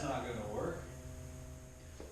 not going to work.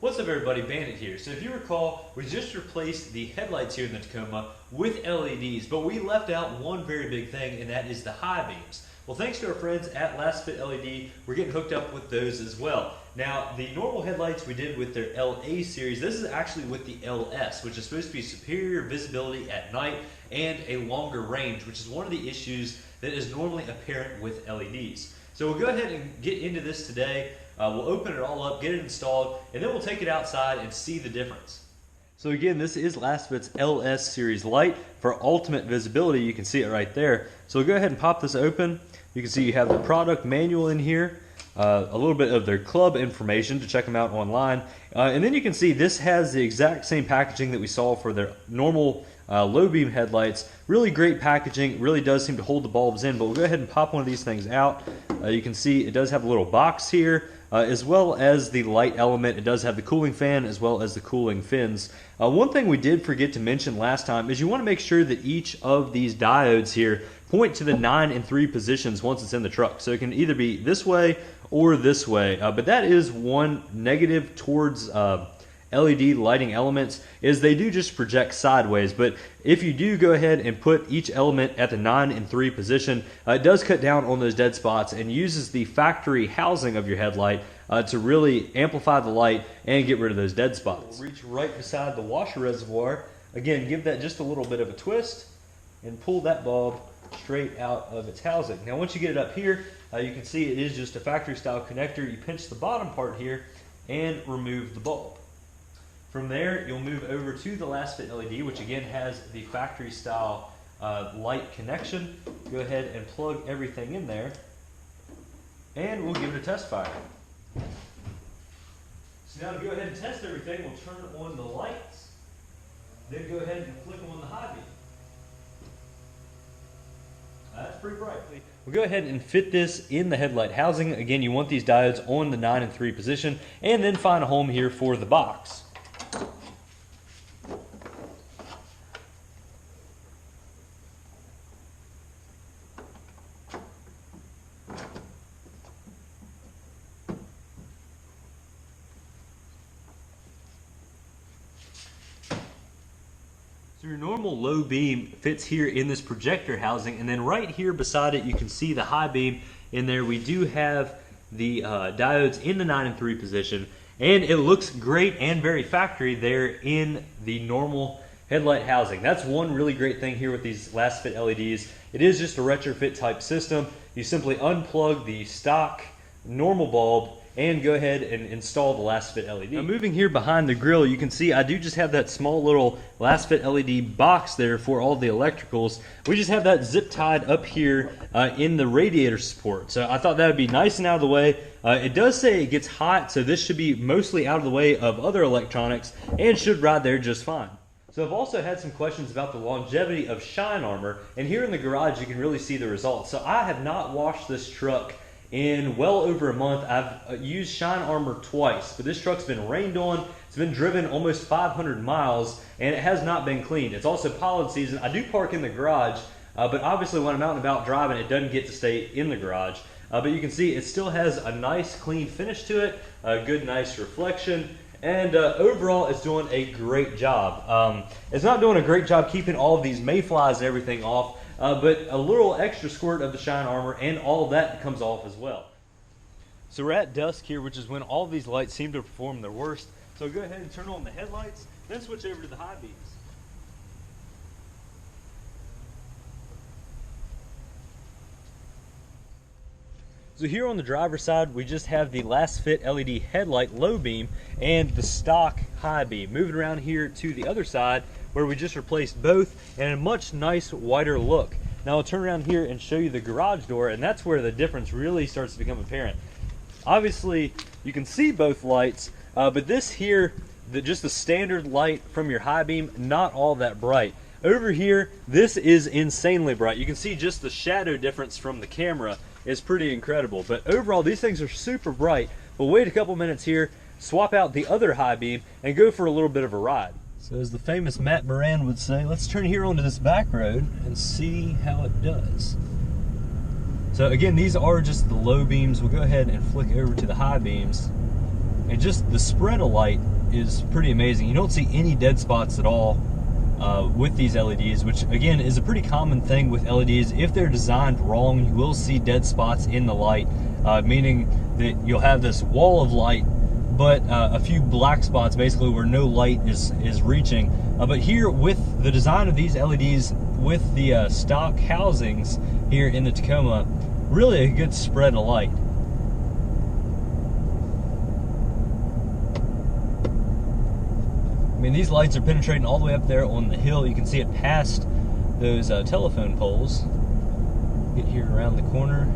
What's up everybody, Bandit here. So if you recall, we just replaced the headlights here in the Tacoma with LEDs, but we left out one very big thing, and that is the high beams. Well, thanks to our friends at Last Fit LED, we're getting hooked up with those as well. Now, the normal headlights we did with their LA series, this is actually with the LS, which is supposed to be superior visibility at night and a longer range, which is one of the issues that is normally apparent with LEDs. So we'll go ahead and get into this today. We'll open it all up, get it installed, and then we'll take it outside and see the difference. So again, this is Last Fit's LS series light for ultimate visibility. You can see it right there. So we'll go ahead and pop this open. You can see you have the product manual in here, a little bit of their club information to check them out online. And then you can see this has the exact same packaging that we saw for their normal low beam headlights. Really great packaging, really does seem to hold the bulbs in, but we'll go ahead and pop one of these things out. You can see it does have a little box here, as well as the light element. It does have the cooling fan as well as the cooling fins. One thing we did forget to mention last time is you want to make sure that each of these diodes here point to the 9 and 3 positions once it's in the truck. So it can either be this way or this way, but that is one negative towards LED lighting elements, is they do just project sideways. But if you do go ahead and put each element at the 9 and 3 position, it does cut down on those dead spots and uses the factory housing of your headlight to really amplify the light and get rid of those dead spots. We'll reach right beside the washer reservoir. Again, give that just a little bit of a twist and pull that bulb straight out of its housing. Now once you get it up here, you can see it is just a factory style connector. You pinch the bottom part here and remove the bulb. From there, you'll move over to the Last Fit LED, which again has the factory style light connection. Go ahead and plug everything in there, and we'll give it a test fire. So now to go ahead and test everything, we'll turn on the lights, then go ahead and flick on the high beam. That's pretty bright. We'll go ahead and fit this in the headlight housing. Again, you want these diodes on the 9 and 3 position, and then find a home here for the box. So your normal low beam fits here in this projector housing, and then right here beside it you can see the high beam in there. We do have the diodes in the 9 and 3 position, and it looks great and very factory there in the normal headlight housing. That's one really great thing here with these Last Fit LEDs. It is just a retrofit type system. You simply unplug the stock normal bulb and go ahead and install the Last Fit LED. Now moving here behind the grill, you can see I do just have that small little Last Fit LED box there for all the electricals. We just have that zip tied up here in the radiator support. So I thought that would be nice and out of the way. It does say it gets hot, so this should be mostly out of the way of other electronics and should ride there just fine. So I've also had some questions about the longevity of shine armor, and here in the garage you can really see the results. So I have not washed this truck in well over a month. I've used shine armor twice, but this truck's been rained on. It's been driven almost 500 miles, and it has not been cleaned. It's also pollen season. I do park in the garage, but obviously when I'm out and about driving, it doesn't get to stay in the garage. But you can see it still has a nice clean finish to it, a good nice reflection, and overall it's doing a great job. It's not doing a great job keeping all of these mayflies and everything off, but a little extra squirt of the shine armor and all of that comes off as well. So we're at dusk here, which is when all of these lights seem to perform their worst. So go ahead and turn on the headlights, then switch over to the high beams. So here on the driver's side, we just have the Last Fit LED headlight low beam and the stock high beam. Moving around here to the other side, where we just replaced both and a much nice wider look. Now I'll turn around here and show you the garage door, and that's where the difference really starts to become apparent. Obviously you can see both lights, but this here, just the standard light from your high beam, not all that bright. Over here, this is insanely bright. You can see just the shadow difference from the camera is pretty incredible. But overall, these things are super bright. But wait a couple minutes here, swap out the other high beam, and go for a little bit of a ride. So as the famous Matt Moran would say, let's turn here onto this back road and see how it does. So again, these are just the low beams. We'll go ahead and flick over to the high beams. And just the spread of light is pretty amazing. You don't see any dead spots at all with these LEDs, which again is a pretty common thing with LEDs. If they're designed wrong, you will see dead spots in the light, meaning that you'll have this wall of light, but a few black spots basically where no light is reaching. But here, with the design of these LEDs, with the stock housings here in the Tacoma, really a good spread of light. I mean, these lights are penetrating all the way up there on the hill. You can see it past those telephone poles. Get here around the corner.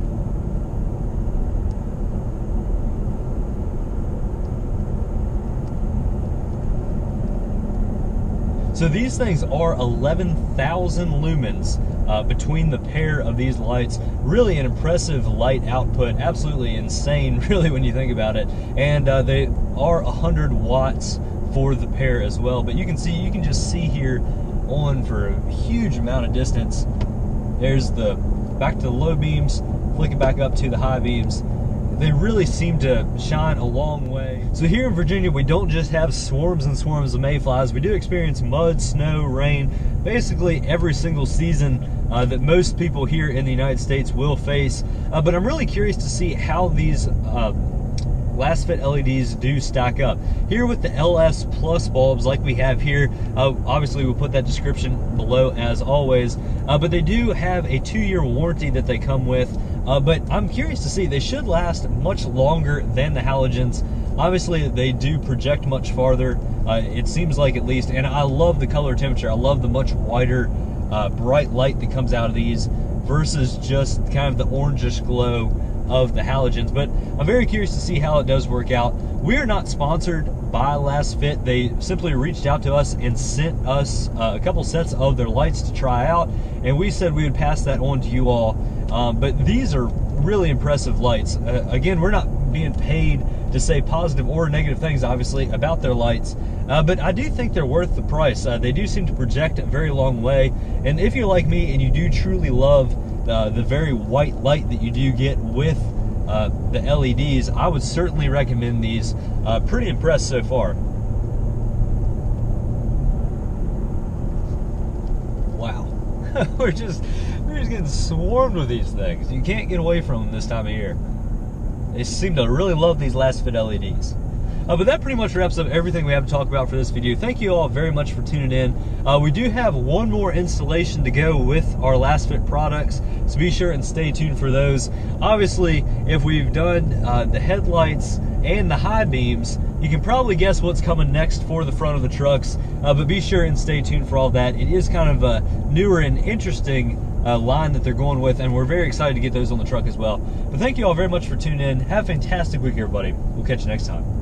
So these things are 11,000 lumens between the pair of these lights. Really an impressive light output, absolutely insane really when you think about it. And they are 100 watts for the pair as well. But you can just see here on for a huge amount of distance. There's the back to the low beams, flicking back up to the high beams. They really seem to shine a long way. So here in Virginia, we don't just have swarms and swarms of mayflies. We do experience mud, snow, rain, basically every single season that most people here in the United States will face. But I'm really curious to see how these last fit LEDs do stack up. Here with the LS Plus bulbs like we have here, obviously we'll put that description below as always, but they do have a 2-year warranty that they come with. But I'm curious to see, they should last much longer than the halogens. Obviously they do project much farther, it seems like, at least, and I love the color temperature. I love the much wider bright light that comes out of these versus just kind of the orangish glow of the halogens. But I'm very curious to see how it does work out. We're not sponsored by Last Fit. They simply reached out to us and sent us a couple sets of their lights to try out, and we said we would pass that on to you all. But these are really impressive lights. Again, we're not being paid to say positive or negative things, obviously, about their lights, but I do think they're worth the price. They do seem to project a very long way, and if you're like me and you do truly love the very white light that you do get with the LEDs, I would certainly recommend these. Pretty impressed so far. Wow. we're just getting swarmed with these things. You can't get away from them this time of year. They seem to really love these Last Fit LEDs. But that pretty much wraps up everything we have to talk about for this video. Thank you all very much for tuning in. We do have one more installation to go with our Last Fit products, so be sure and stay tuned for those. Obviously, if we've done the headlights and the high beams, you can probably guess what's coming next for the front of the trucks, but be sure and stay tuned for all that. It is kind of a newer and interesting line that they're going with, and we're very excited to get those on the truck as well. But thank you all very much for tuning in. Have a fantastic week, everybody. We'll catch you next time.